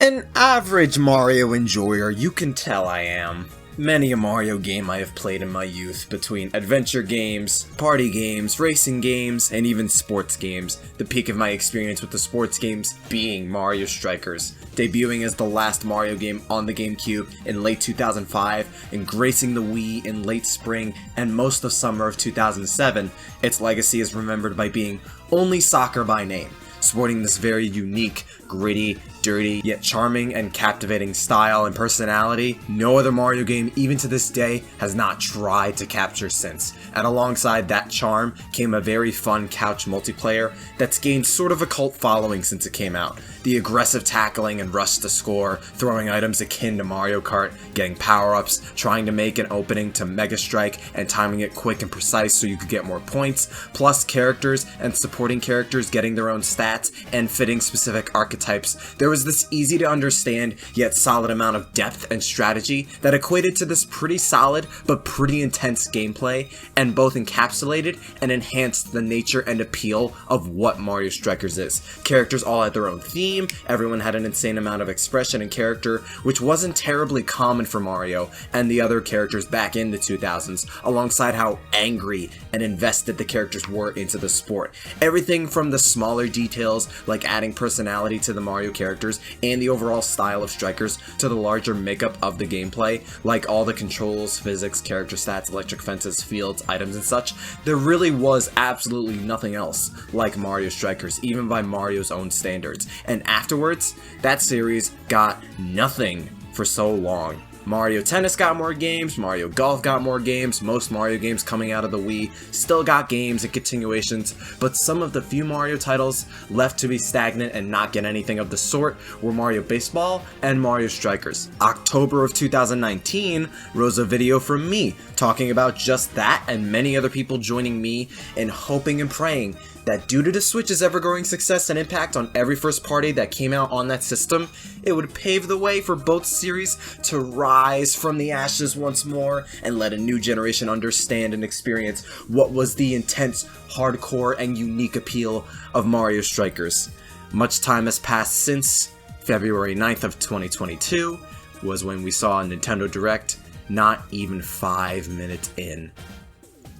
An average Mario enjoyer, you can tell I am. Many a Mario game I have played in my youth, between adventure games, party games, racing games, and even sports games. The peak of my experience with the sports games being Mario Strikers, debuting as the last Mario game on the GameCube in late 2005, and gracing the Wii in late spring and most of summer of 2007. Its legacy is remembered by being only soccer by name, sporting this very unique, gritty, dirty, yet charming and captivating style and personality no other Mario game, even to this day, has not tried to capture since. And alongside that charm came a very fun couch multiplayer that's gained sort of a cult following since it came out. The aggressive tackling and rush to score, throwing items akin to Mario Kart, getting power-ups, trying to make an opening to Mega Strike, and timing it quick and precise so you could get more points, plus characters and supporting characters getting their own stats and fitting specific archetypes. There was this easy to understand yet solid amount of depth and strategy that equated to this pretty solid but pretty intense gameplay, and both encapsulated and enhanced the nature and appeal of what Mario Strikers is. Characters all had their own theme, everyone had an insane amount of expression and character, which wasn't terribly common for Mario and the other characters back in the 2000s, alongside how angry and invested the characters were into the sport. Everything from the smaller details, like adding personality to the Mario characters and the overall style of Strikers, to the larger makeup of the gameplay, like all the controls, physics, character stats, electric fences, fields, items, and such. There really was absolutely nothing else like Mario Strikers, even by Mario's own standards. And afterwards, that series got nothing for so long. Mario Tennis got more games, Mario Golf got more games, most Mario games coming out of the Wii still got games and continuations, but some of the few Mario titles left to be stagnant and not get anything of the sort were Mario Baseball and Mario Strikers. October of 2019 rose a video from me talking about just that, and many other people joining me in hoping and praying that due to the Switch's ever-growing success and impact on every first party that came out on that system, it would pave the way for both series to rise from the ashes once more and let a new generation understand and experience what was the intense, hardcore, and unique appeal of Mario Strikers. Much time has passed since. February 9th of 2022 was when we saw a Nintendo Direct, not even 5 minutes in.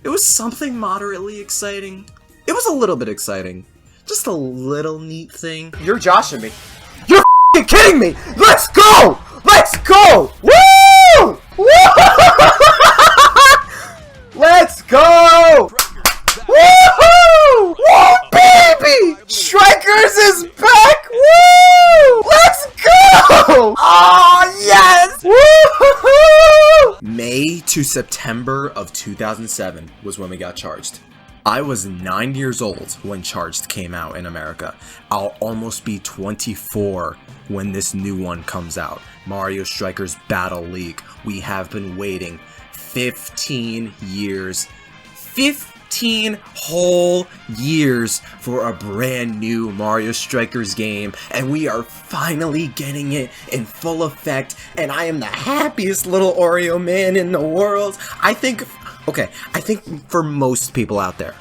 It was something moderately exciting. It was a little bit exciting. Just a little neat thing. You're joshing me. You're f***ing kidding me! Let's go! Let's go! Woo! Woo! Let's go! Woohoo! Woo, baby! Strikers is back! Woo! Let's go! Oh, yes! Woohoo! May to September of 2007 was when we got Charged. I was 9 years old when Charged came out in America. I'll almost be 24 when this new one comes out. Mario Strikers Battle League. We have been waiting 15 years. 15 whole years for a brand new Mario Strikers game, and we are finally getting it in full effect, and I am the happiest little Oreo man in the world. I think for most people out there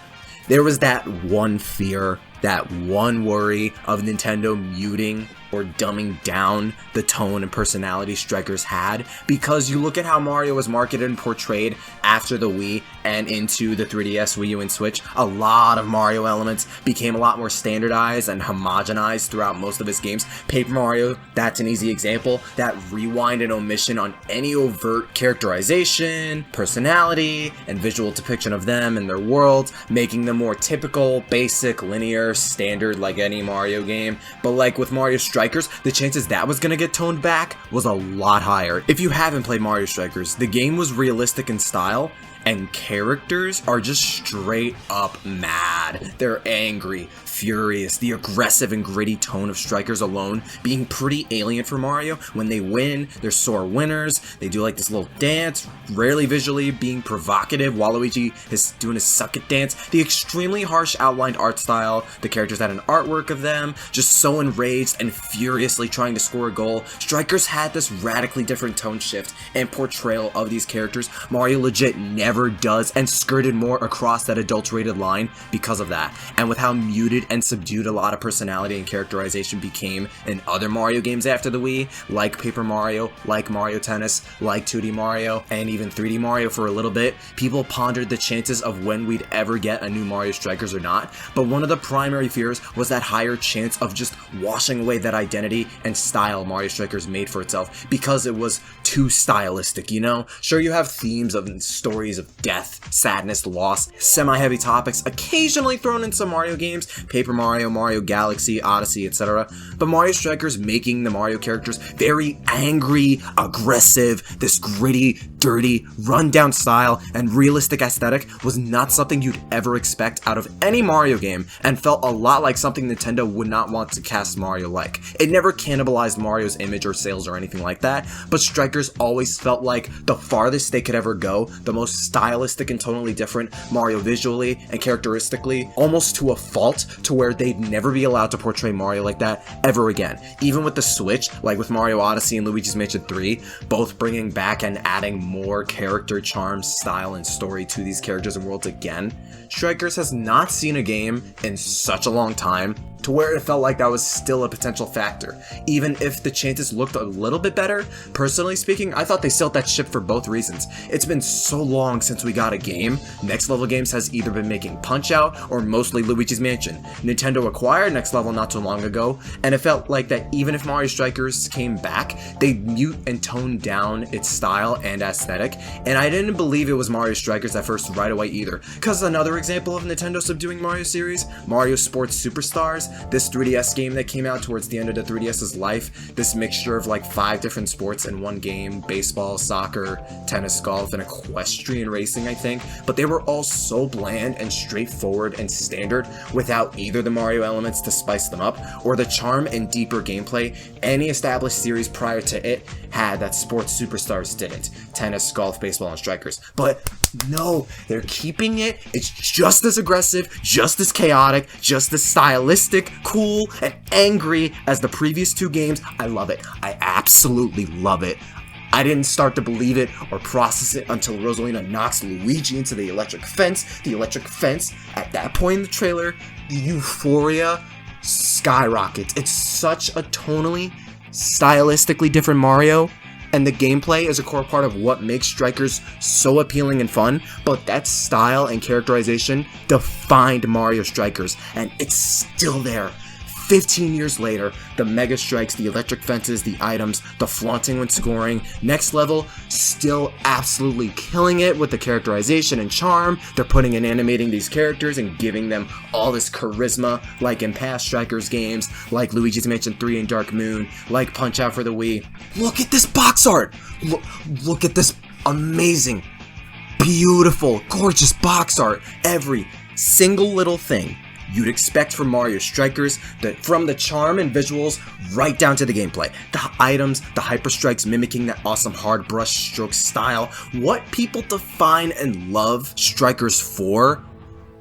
was that one fear, that one worry of Nintendo muting or dumbing down the tone and personality Strikers had, because you look at how Mario was marketed and portrayed after the Wii and into the 3DS, Wii U, and Switch. A lot of Mario elements became a lot more standardized and homogenized throughout most of his games. Paper Mario, that's an easy example. That rewind and omission on any overt characterization, personality, and visual depiction of them and their worlds, making them more typical, basic, linear, standard like any Mario game. But like with Mario Strikers, the chances that was gonna get toned back was a lot higher. If you haven't played Mario Strikers, the game was realistic in style, and characters are just straight up mad. They're angry, furious. The aggressive and gritty tone of Strikers alone being pretty alien for Mario. When they win, they're sore winners. They do like this little dance, rarely visually being provocative. Waluigi is doing his suck it dance. The extremely harsh outlined art style. The characters had an artwork of them just so enraged and furiously trying to score a goal. Strikers had this radically different tone shift and portrayal of these characters. Mario legit never ever does, and skirted more across that adulterated line because of that. And with how muted and subdued a lot of personality and characterization became in other Mario games after the Wii, like Paper Mario, like Mario Tennis, like 2D Mario, and even 3D Mario for a little bit, people pondered the chances of when we'd ever get a new Mario Strikers or not. But one of the primary fears was that higher chance of just washing away that identity and style Mario Strikers made for itself because it was too stylistic, you know? Sure, you have themes of stories of death, sadness, loss, semi-heavy topics occasionally thrown in some Mario games, Paper Mario, Mario Galaxy, Odyssey, etc. But Mario Strikers making the Mario characters very angry, aggressive, this gritty, dirty, run-down style, and realistic aesthetic was not something you'd ever expect out of any Mario game, and felt a lot like something Nintendo would not want to cast Mario like. It never cannibalized Mario's image or sales or anything like that, but Strikers always felt like the farthest they could ever go, the most stylistic and tonally different Mario visually and characteristically, almost to a fault, to where they'd never be allowed to portray Mario like that ever again. Even with the Switch, like with Mario Odyssey and Luigi's Mansion 3, both bringing back and adding more character, charm, style, and story to these characters and worlds again, Strikers has not seen a game in such a long time to where it felt like that was still a potential factor. Even if the chances looked a little bit better, personally speaking, I thought they sailed that ship for both reasons. It's been so long since we got a game. Next Level Games has either been making Punch-Out or mostly Luigi's Mansion. Nintendo acquired Next Level not too long ago, and it felt like that even if Mario Strikers came back, they'd mute and tone down its style and aesthetic, and I didn't believe it was Mario Strikers at first right away either. Cause another example of Nintendo subduing Mario series, Mario Sports Superstars, this 3DS game that came out towards the end of the 3DS's life, this mixture of like 5 different sports in one game, baseball, soccer, tennis, golf, and equestrian racing, I think, but they were all so bland and straightforward and standard without either the Mario elements to spice them up, or the charm and deeper gameplay any established series prior to it had that Sports Superstars didn't. Tennis, golf, baseball, and Strikers. But no, they're keeping it. It's just as aggressive, just as chaotic, just as stylistic, cool, and angry as the previous 2 games. I love it. I absolutely love it. I didn't start to believe it or process it until Rosalina knocks Luigi into the electric fence. The electric fence, at that point in the trailer, the euphoria skyrockets. It's such a tonally, stylistically different Mario, and the gameplay is a core part of what makes Strikers so appealing and fun, but that style and characterization defined Mario Strikers, and it's still there. 15 years later, the Mega Strikes, the electric fences, the items, the flaunting when scoring, Next Level, still absolutely killing it with the characterization and charm. They're putting and animating these characters and giving them all this charisma, like in past Strikers games, like Luigi's Mansion 3 and Dark Moon, like Punch-Out for the Wii. Look at this box art! Look at this amazing, beautiful, gorgeous box art! Every single little thing you'd expect from Mario Strikers, from the charm and visuals right down to the gameplay. The items, the hyper strikes mimicking that awesome hard brush stroke style. What people define and love Strikers for,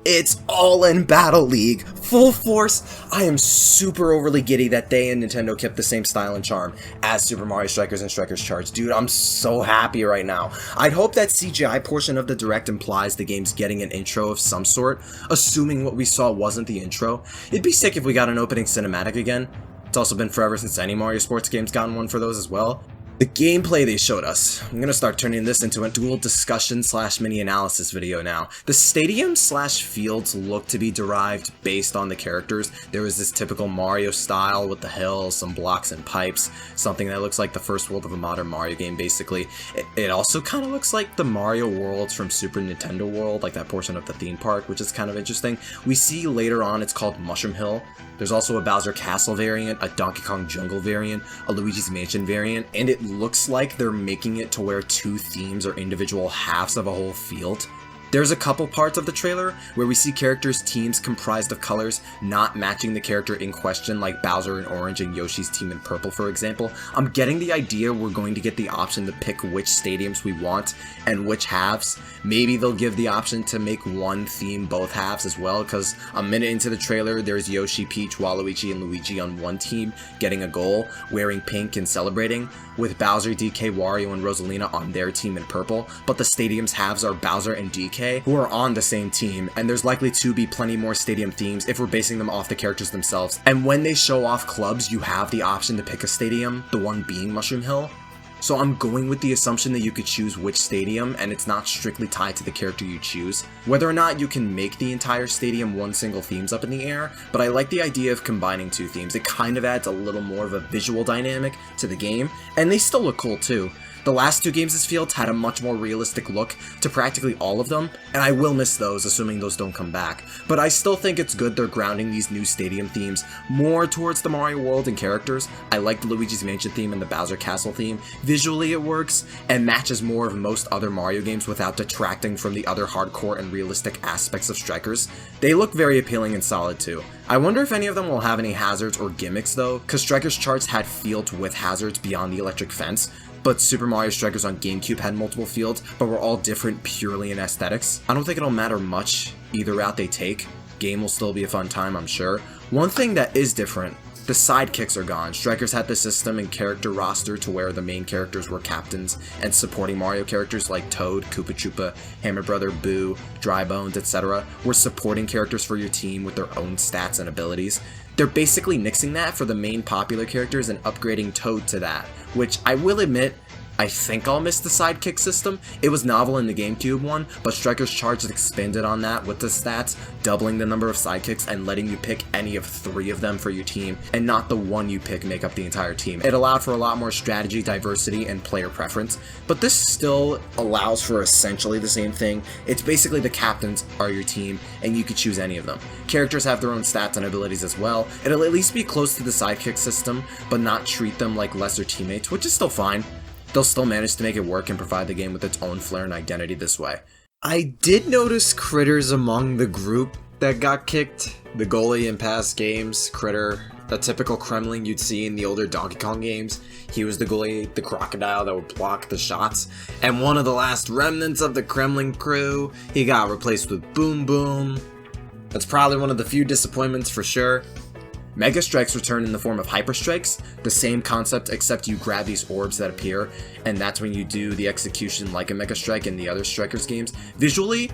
it's all in Battle League. Full force. I am super overly giddy that they and Nintendo kept the same style and charm as Super Mario Strikers and Strikers Charge. Dude, I'm so happy right now. I'd hope that CGI portion of the Direct implies the game's getting an intro of some sort, assuming what we saw wasn't the intro. It'd be sick if we got an opening cinematic again. It's also been forever since any Mario sports game's gotten one for those as well. The gameplay they showed us, I'm gonna start turning this into a dual discussion / mini analysis video now. The stadium / fields look to be derived based on the characters. There was this typical Mario style with the hills, some blocks and pipes, something that looks like the first world of a modern Mario game basically. It also kind of looks like the Mario worlds from Super Nintendo World, like that portion of the theme park, which is kind of interesting. We see later on it's called Mushroom Hill. There's also a Bowser Castle variant, a Donkey Kong Jungle variant, a Luigi's Mansion variant, and it looks like they're making it to where 2 themes are individual halves of a whole field. There's a couple parts of the trailer where we see characters' teams comprised of colors not matching the character in question, like Bowser in orange and Yoshi's team in purple, for example. I'm getting the idea we're going to get the option to pick which stadiums we want and which halves. Maybe they'll give the option to make one theme both halves as well, because a minute into the trailer, there's Yoshi, Peach, Waluigi, and Luigi on one team getting a goal, wearing pink and celebrating, with Bowser, DK, Wario, and Rosalina on their team in purple, but the stadium's halves are Bowser and DK, who are on the same team, and there's likely to be plenty more stadium themes if we're basing them off the characters themselves. And when they show off clubs, you have the option to pick a stadium, the one being Mushroom Hill. So I'm going with the assumption that you could choose which stadium, and it's not strictly tied to the character you choose. Whether or not you can make the entire stadium one single theme's up in the air, but I like the idea of combining two themes. It kind of adds a little more of a visual dynamic to the game, and they still look cool too. The last two games this field had a much more realistic look to practically all of them, and I will miss those, assuming those don't come back. But I still think it's good they're grounding these new stadium themes more towards the Mario world and characters. I like the Luigi's Mansion theme and the Bowser Castle theme. Visually it works, and matches more of most other Mario games without detracting from the other hardcore and realistic aspects of Strikers. They look very appealing and solid too. I wonder if any of them will have any hazards or gimmicks though, cause Strikers charts had fields with hazards beyond the electric fence, but Super Mario Strikers on GameCube had multiple fields, but were all different purely in aesthetics. I don't think it'll matter much either route they take. Game will still be a fun time, I'm sure. One thing that is different, the sidekicks are gone. Strikers had the system and character roster to where the main characters were captains, and supporting Mario characters like Toad, Koopa Troopa, Hammer Brother, Boo, Dry Bones, etc. were supporting characters for your team with their own stats and abilities. They're basically nixing that for the main popular characters and upgrading Toad to that, which I will admit, I think I'll miss the sidekick system. It was novel in the GameCube one, but Strikers Charge expanded on that with the stats, doubling the number of sidekicks and letting you pick any of 3 of them for your team, and not the one you pick make up the entire team. It allowed for a lot more strategy, diversity, and player preference, but this still allows for essentially the same thing. It's basically the captains are your team, and you could choose any of them. Characters have their own stats and abilities as well. It'll at least be close to the sidekick system, but not treat them like lesser teammates, which is still fine. They'll still manage to make it work and provide the game with its own flair and identity this way. I did notice critters among the group that got kicked. The goalie in past games, Critter, the typical Kremling you'd see in the older Donkey Kong games. He was the goalie, the crocodile that would block the shots. And one of the last remnants of the Kremling crew, he got replaced with Boom Boom. That's probably one of the few disappointments for sure. Mega Strikes return in the form of Hyper Strikes, the same concept except you grab these orbs that appear, and that's when you do the execution like a Mega Strike in the other Strikers games. Visually,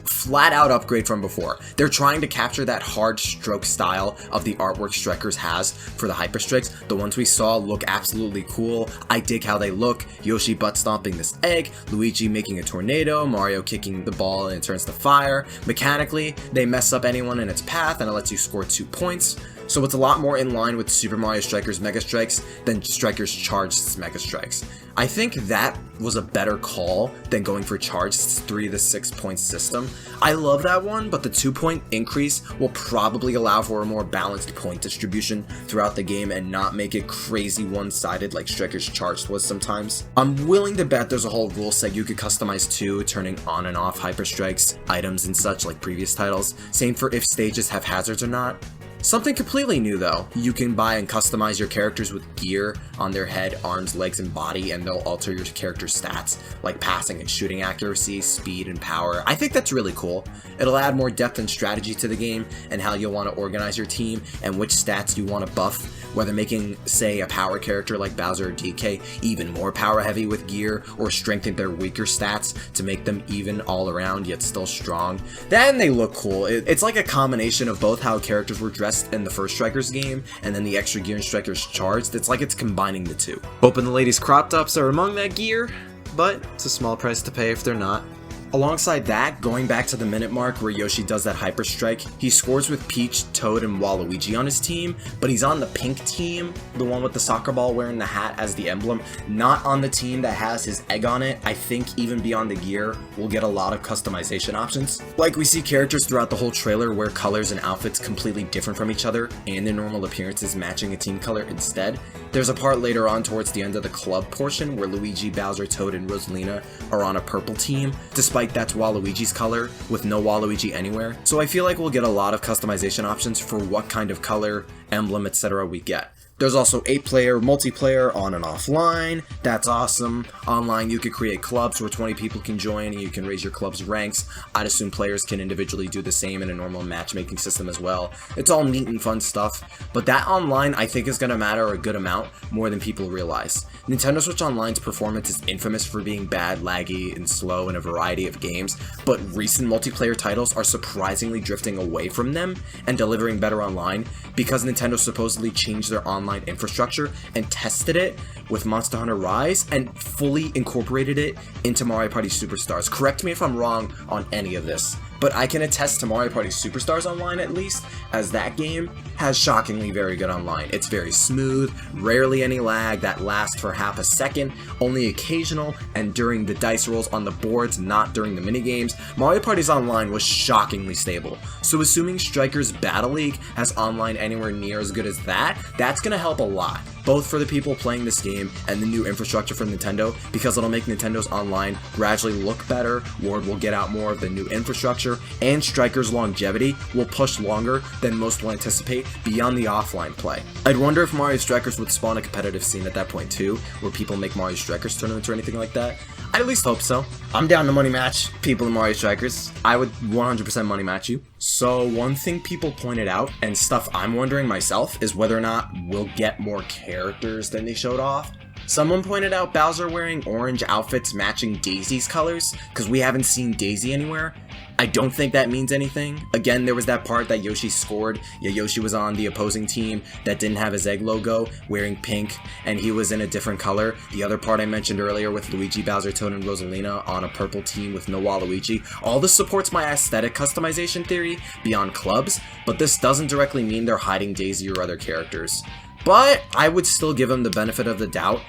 flat out upgrade from before. They're trying to capture that hard stroke style of the artwork Strikers has for the Hyper Strikes. The ones we saw look absolutely cool. I dig how they look. Yoshi butt stomping this egg, Luigi making a tornado, Mario kicking the ball and it turns to fire. Mechanically, they mess up anyone in its path and it lets you score 2 points. So it's a lot more in line with Super Mario Strikers Mega Strikes than Strikers Charged's Mega Strikes. I think that was a better call than going for Charged's 3 to 6 point system. I love that one, but the 2-point increase will probably allow for a more balanced point distribution throughout the game and not make it crazy one-sided like Strikers Charged was sometimes. I'm willing to bet there's a whole rule set you could customize too, turning on and off Hyper Strikes, items and such like previous titles. Same for if stages have hazards or not. Something completely new though, you can buy and customize your characters with gear on their head, arms, legs, and body, and they'll alter your character's stats, like passing and shooting accuracy, speed, and power. I think that's really cool. It'll add more depth and strategy to the game, and how you'll want to organize your team, and which stats you want to buff, whether making, say, a power character like Bowser or DK even more power heavy with gear, or strengthen their weaker stats to make them even all around yet still strong. Then they look cool. It's like a combination of both how characters were dressed in the first Strikers game, and then the extra gear in Strikers Charged. It's like it's combining the two. Hoping the ladies' crop tops are among that gear, but it's a small price to pay if they're not. Alongside that, going back to the minute mark where Yoshi does that Hyper Strike, he scores with Peach, Toad, and Waluigi on his team, but he's on the pink team, the one with the soccer ball wearing the hat as the emblem, not on the team that has his egg on it. I think even beyond the gear, we'll get a lot of customization options. Like we see characters throughout the whole trailer wear colors and outfits completely different from each other, and their normal appearances matching a team color instead. There's a part later on towards the end of the club portion where Luigi, Bowser, Toad, and Rosalina are on a purple team, despite like that's Waluigi's color with no Waluigi anywhere. So I feel like we'll get a lot of customization options for what kind of color, emblem, etc. we get. There's also 8-player multiplayer on and offline. That's awesome. Online, you could create clubs where 20 people can join and you can raise your club's ranks. I'd assume players can individually do the same in a normal matchmaking system as well. It's all neat and fun stuff, but that online I think is going to matter a good amount more than people realize. Nintendo Switch Online's performance is infamous for being bad, laggy, and slow in a variety of games, but recent multiplayer titles are surprisingly drifting away from them and delivering better online because Nintendo supposedly changed their online infrastructure and tested it with Monster Hunter Rise and fully incorporated it into Mario Party Superstars. Correct me if I'm wrong on any of this, but I can attest to Mario Party Superstars Online at least, as that game has shockingly very good online. It's very smooth, rarely any lag that lasts for half a second, only occasional, and during the dice rolls on the boards, not during the minigames. Mario Party's online was shockingly stable, so assuming Strikers Battle League has online anywhere near as good as that, that's gonna help a lot, both for the people playing this game and the new infrastructure from Nintendo, because it'll make Nintendo's online gradually look better, Ward will get out more of the new infrastructure, and Strikers' longevity will push longer than most will anticipate beyond the offline play. I'd wonder if Mario Strikers would spawn a competitive scene at that point too, where people make Mario Strikers tournaments or anything like that. I'd at least hope so. I'm down to money match people in Mario Strikers. I would 100% money match you. So one thing people pointed out, and stuff I'm wondering myself, is whether or not we'll get more characters than they showed off. Someone pointed out Bowser wearing orange outfits matching Daisy's colors, because we haven't seen Daisy anywhere. I don't think that means anything. Again, there was that part that Yoshi scored. Yeah, Yoshi was on the opposing team that didn't have his egg logo, wearing pink, and he was in a different color. The other part I mentioned earlier with Luigi, Bowser, Toad, and Rosalina on a purple team with no Waluigi. All this supports my aesthetic customization theory beyond clubs, but this doesn't directly mean they're hiding Daisy or other characters. But I would still give them the benefit of the doubt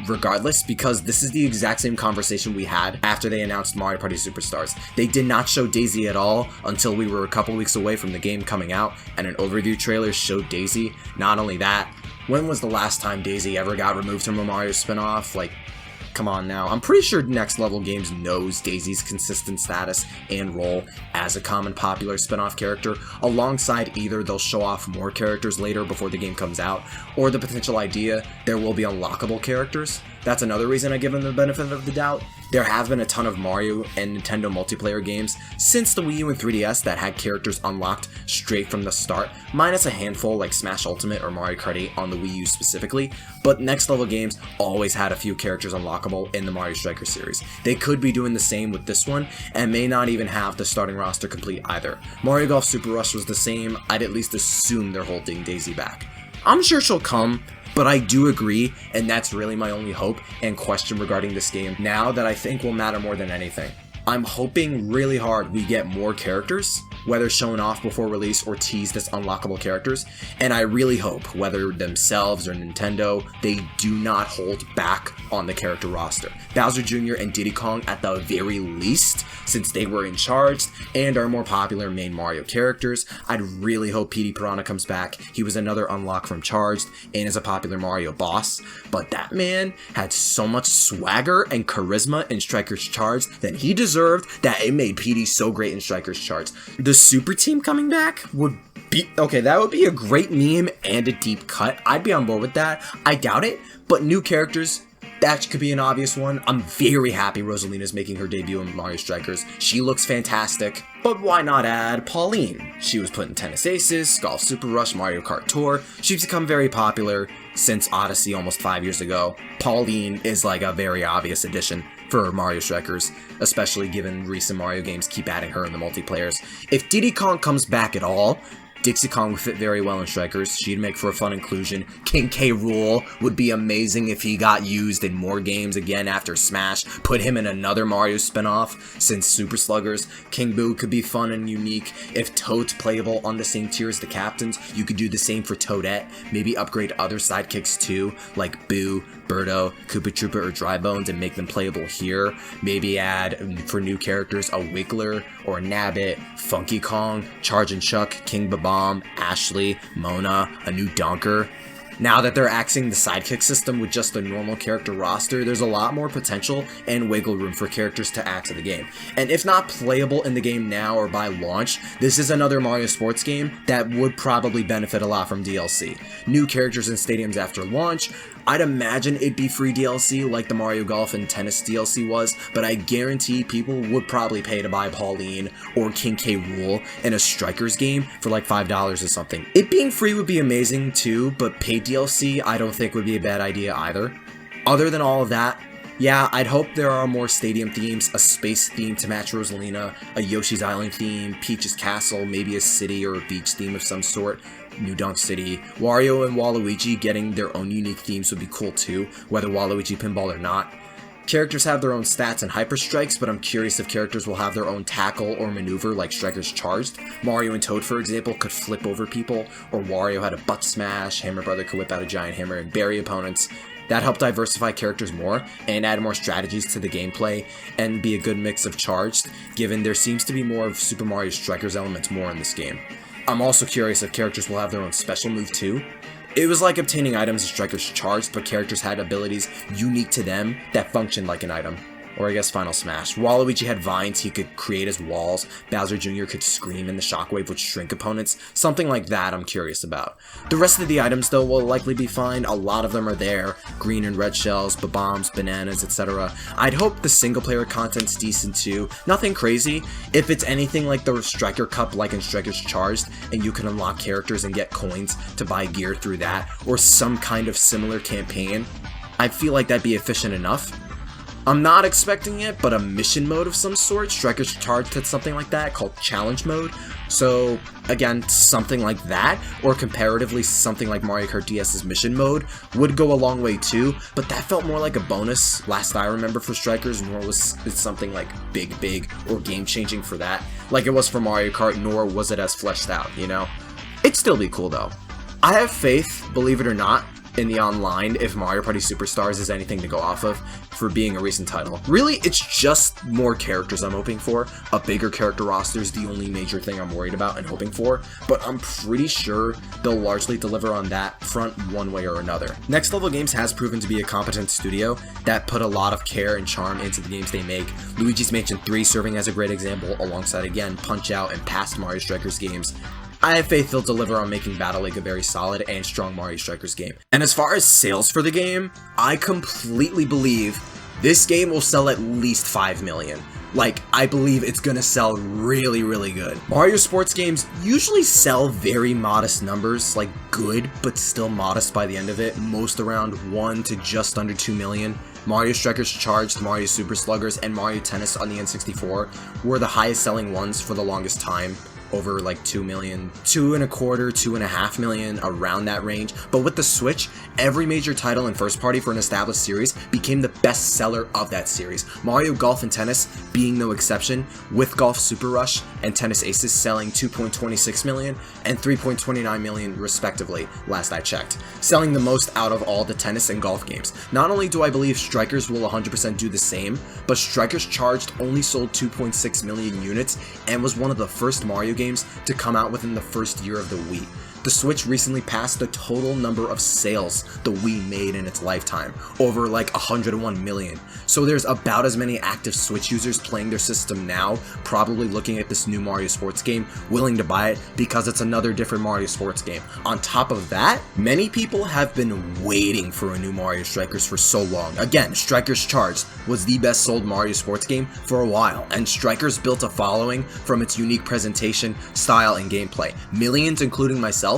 regardless, because this is the exact same conversation we had after they announced Mario Party Superstars. They did not show Daisy at all until we were a couple weeks away from the game coming out, and an overview trailer showed Daisy. Not only that, when was the last time Daisy ever got removed from a Mario spinoff? Like, come on now. I'm pretty sure Next Level Games knows Daisy's consistent status and role as a common popular spin-off character. Alongside either they'll show off more characters later before the game comes out, or the potential idea there will be unlockable characters. That's another reason I give them the benefit of the doubt. There have been a ton of Mario and Nintendo multiplayer games since the Wii U and 3DS that had characters unlocked straight from the start, minus a handful like Smash Ultimate or Mario Kart 8 on the Wii U specifically, but Next Level Games always had a few characters unlockable in the Mario Strikers series. They could be doing the same with this one, and may not even have the starting roster complete either. Mario Golf Super Rush was the same. I'd at least assume they're holding Daisy back. I'm sure she'll come, but I do agree, and that's really my only hope and question regarding this game now that I think will matter more than anything. I'm hoping really hard we get more characters, whether shown off before release or teased as unlockable characters, and I really hope, whether themselves or Nintendo, they do not hold back on the character roster. Bowser Jr. and Diddy Kong at the very least, since they were in charge and are more popular main Mario characters. I'd really hope Petey Piranha comes back. He was another unlock from Charged and is a popular Mario boss, but that man had so much swagger and charisma in Strikers Charged that he deserved that it made Petey so great in Strikers Charged. The Super Team coming back would be, okay, that would be a great meme and a deep cut. I'd be on board with that. I doubt it, but new characters, that could be an obvious one. I'm very happy Rosalina's making her debut in Mario Strikers. She looks fantastic. But why not add Pauline? She was put in Tennis Aces, Golf Super Rush, Mario Kart Tour. She's become very popular since Odyssey almost 5 years ago. Pauline is like a very obvious addition for Mario Strikers, especially given recent Mario games keep adding her in the multiplayers. If Diddy Kong comes back at all, Dixie Kong would fit very well in Strikers. She'd make for a fun inclusion. King K. Rool would be amazing if he got used in more games again after Smash. Put him in another Mario spinoff since Super Sluggers. King Boo could be fun and unique. If Toad's playable on the same tier as the captains, you could do the same for Toadette. Maybe upgrade other sidekicks too, like Boo, Birdo, Koopa Troopa, or Dry Bones, and make them playable here. Maybe add, for new characters, a Wiggler or a Nabbit, Funky Kong, Charge and Chuck, King Babam, Ashley, Mona, a new Donker. Now that they're axing the sidekick system with just a normal character roster, there's a lot more potential and wiggle room for characters to add to the game. And if not playable in the game now or by launch, this is another Mario sports game that would probably benefit a lot from DLC. New characters in stadiums after launch, I'd imagine it'd be free DLC like the Mario Golf and Tennis DLC was, but I guarantee people would probably pay to buy Pauline or King K. Rool in a Strikers game for like $5 or something. It being free would be amazing too, but paid DLC I don't think would be a bad idea either. Other than all of that, yeah, I'd hope there are more stadium themes, a space theme to match Rosalina, a Yoshi's Island theme, Peach's Castle, maybe a city or a beach theme of some sort, New Donk City. Wario and Waluigi getting their own unique themes would be cool too, whether Waluigi pinball or not. Characters have their own stats and hyper strikes, but I'm curious if characters will have their own tackle or maneuver like Strikers Charged. Mario and Toad, for example, could flip over people, or Wario had a butt smash, Hammer Brother could whip out a giant hammer and bury opponents. That helped diversify characters more and add more strategies to the gameplay and be a good mix of Charged, given there seems to be more of Super Mario Strikers elements more in this game. I'm also curious if characters will have their own special move too. It was like obtaining items in Strikers Charged, but characters had abilities unique to them that functioned like an item. Or I guess Final Smash. Waluigi had vines he could create as walls, Bowser Jr. could scream and the shockwave would shrink opponents, something like that I'm curious about. The rest of the items though will likely be fine, a lot of them are there, green and red shells, bombs, bananas, etc. I'd hope the single player content's decent too, nothing crazy. If it's anything like the Striker Cup like in Strikers Charged, and you can unlock characters and get coins to buy gear through that, or some kind of similar campaign, I feel like that'd be efficient enough. I'm not expecting it, but a mission mode of some sort. Strikers Charged had something like that called Challenge Mode. So, again, something like that, or comparatively something like Mario Kart DS's Mission Mode, would go a long way too, but that felt more like a bonus, last I remember for Strikers, nor was it something like big, or game-changing for that, like it was for Mario Kart, nor was it as fleshed out, you know? It'd still be cool though. I have faith, believe it or not, in the online if Mario Party Superstars is anything to go off of for being a recent title. Really, it's just more characters I'm hoping for. A bigger character roster is the only major thing I'm worried about and hoping for, but I'm pretty sure they'll largely deliver on that front one way or another. Next Level Games has proven to be a competent studio that put a lot of care and charm into the games they make, Luigi's Mansion 3 serving as a great example alongside again Punch-Out and past Mario Strikers games. I have faith they'll deliver on making Battle League a very solid and strong Mario Strikers game. And as far as sales for the game, I completely believe this game will sell at least 5 million. Like, I believe it's gonna sell really good. Mario sports games usually sell very modest numbers, like good, but still modest by the end of it, most around 1 to just under 2 million. Mario Strikers Charged, Mario Super Sluggers, and Mario Tennis on the N64 were the highest selling ones for the longest time. Over like 2 million, 2.25, 2.5 million, around that range. But with the Switch, every major title in first party for an established series became the best seller of that series. Mario Golf and Tennis being no exception, with Golf Super Rush and Tennis Aces selling 2.26 million and 3.29 million respectively, last I checked, selling the most out of all the tennis and golf games. Not only do I believe Strikers will 100% do the same, but Strikers Charged only sold 2.6 million units and was one of the first Mario games to come out within the first year of the Wii. The Switch recently passed the total number of sales the Wii made in its lifetime, over like 101 million. So there's about as many active Switch users playing their system now, probably looking at this new Mario sports game, willing to buy it because it's another different Mario sports game. On top of that, many people have been waiting for a new Mario Strikers for so long. Again, Strikers Charged was the best sold Mario sports game for a while, and Strikers built a following from its unique presentation, style, and gameplay. Millions, including myself,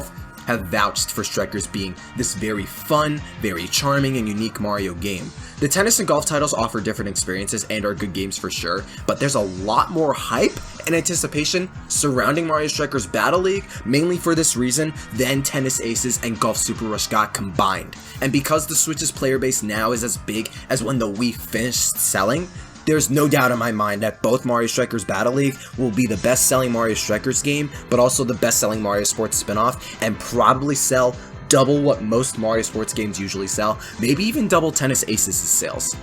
have vouched for Strikers being this very fun, very charming, and unique Mario game. The tennis and golf titles offer different experiences and are good games for sure, but there's a lot more hype and anticipation surrounding Mario Strikers Battle League, mainly for this reason, than Tennis Aces and Golf Super Rush got combined. And because the Switch's player base now is as big as when the Wii finished selling, there's no doubt in my mind that both Mario Strikers Battle League will be the best-selling Mario Strikers game, but also the best-selling Mario Sports spin-off, and probably sell double what most Mario Sports games usually sell, maybe even double Tennis Aces' sales.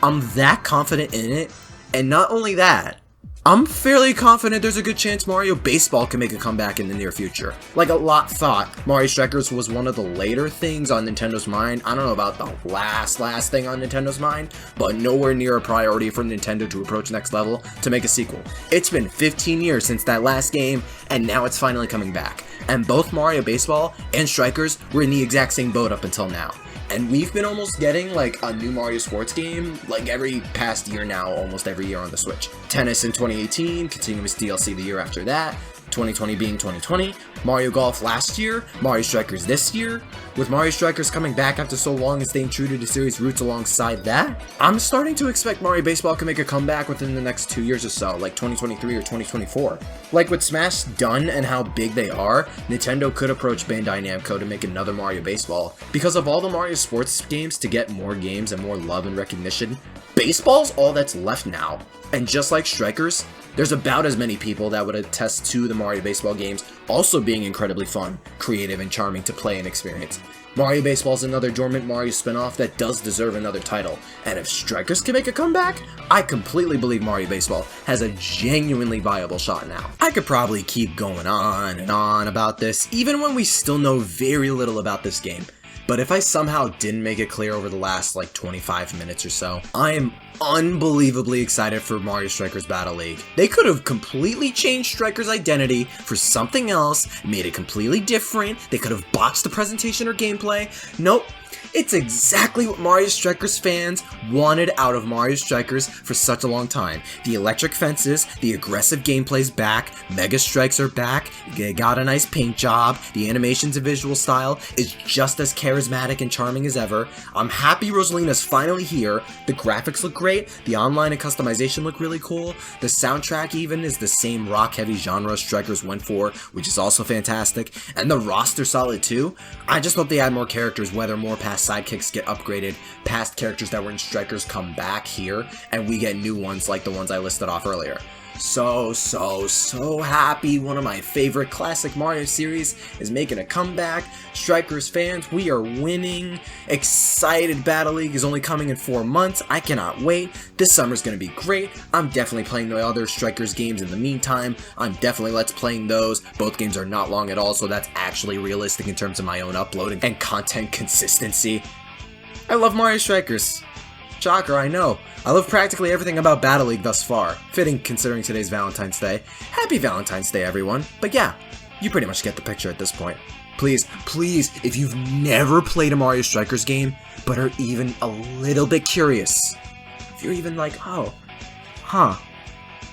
I'm that confident in it, and not only that, I'm fairly confident there's a good chance Mario Baseball can make a comeback in the near future. Like a lot thought, Mario Strikers was one of the later things on Nintendo's mind. I don't know about the last thing on Nintendo's mind, but nowhere near a priority for Nintendo to approach next level to make a sequel. It's been 15 years since that last game, and now it's finally coming back. And both Mario Baseball and Strikers were in the exact same boat up until now. And we've been almost getting like a new Mario sports game like every past year now, almost every year on the Switch. Tennis in 2018, continuous DLC the year after that, 2020 being 2020, Mario Golf last year, Mario Strikers this year. With Mario Strikers coming back after so long and staying true to the series' roots alongside that, I'm starting to expect Mario Baseball can make a comeback within the next 2 years or so, like 2023 or 2024. Like with Smash done and how big they are, Nintendo could approach Bandai Namco to make another Mario Baseball. Because of all the Mario sports games to get more games and more love and recognition, baseball's all that's left now. And just like Strikers, there's about as many people that would attest to the Mario Baseball games also being incredibly fun, creative, and charming to play and experience. Mario Baseball is another dormant Mario spin-off that does deserve another title, and if Strikers can make a comeback, I completely believe Mario Baseball has a genuinely viable shot now. I could probably keep going on and on about this, even when we still know very little about this game. But if I somehow didn't make it clear over the last like 25 minutes or so, I am unbelievably excited for Mario Strikers Battle League. They could have completely changed Strikers' identity for something else, made it completely different. They could have botched the presentation or gameplay. Nope. It's exactly what Mario Strikers fans wanted out of Mario Strikers for such a long time. The electric fences, the aggressive gameplay's back, Mega Strikes are back, they got a nice paint job, the animations and visual style is just as charismatic and charming as ever. I'm happy Rosalina's finally here, the graphics look great, the online and customization look really cool, the soundtrack even is the same rock-heavy genre Strikers went for, which is also fantastic, and the roster's solid too. I just hope they add more characters, whether more past sidekicks get upgraded, past characters that were in Strikers come back here, and we get new ones like the ones I listed off earlier. So happy one of my favorite classic Mario series is making a comeback. Strikers fans, we are winning. Excited Battle League is only coming in 4 months. I cannot wait. This summer's gonna be great. I'm definitely playing the other Strikers games in the meantime. I'm definitely Let's Playing those. Both games are not long at all, so that's actually realistic in terms of my own uploading and content consistency. I love Mario Strikers. Shocker, I know. I love practically everything about Battle League thus far. Fitting considering today's Valentine's Day. Happy Valentine's Day, everyone. But yeah, you pretty much get the picture at this point. Please, if you've never played a Mario Strikers game, but are even a little bit curious, if you're even like, oh,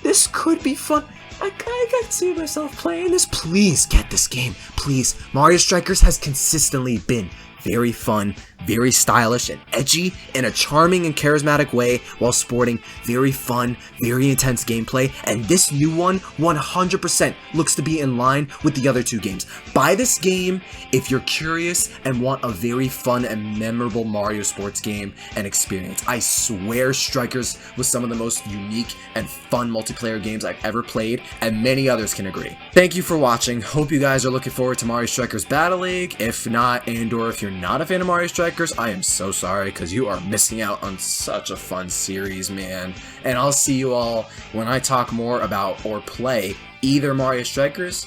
this could be fun, I can see myself playing this, please get this game, please. Mario Strikers has consistently been very fun, very stylish and edgy in a charming and charismatic way while sporting very fun, very intense gameplay, and this new one 100% looks to be in line with the other two games. Buy this game if you're curious and want a very fun and memorable Mario sports game and experience. I swear Strikers was some of the most unique and fun multiplayer games I've ever played, and many others can agree. Thank you for watching. Hope you guys are looking forward to Mario Strikers Battle League. If not, and/or if you're not a fan of Mario Strikers, I am so sorry, because you are missing out on such a fun series, man. And I'll see you all when I talk more about or play either Mario Strikers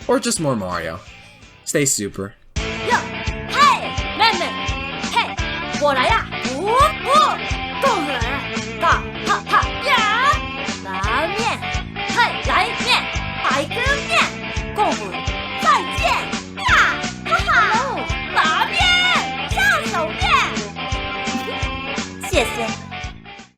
or just more Mario. Stay super. 哟，嘿，妹妹，嘿，过来呀！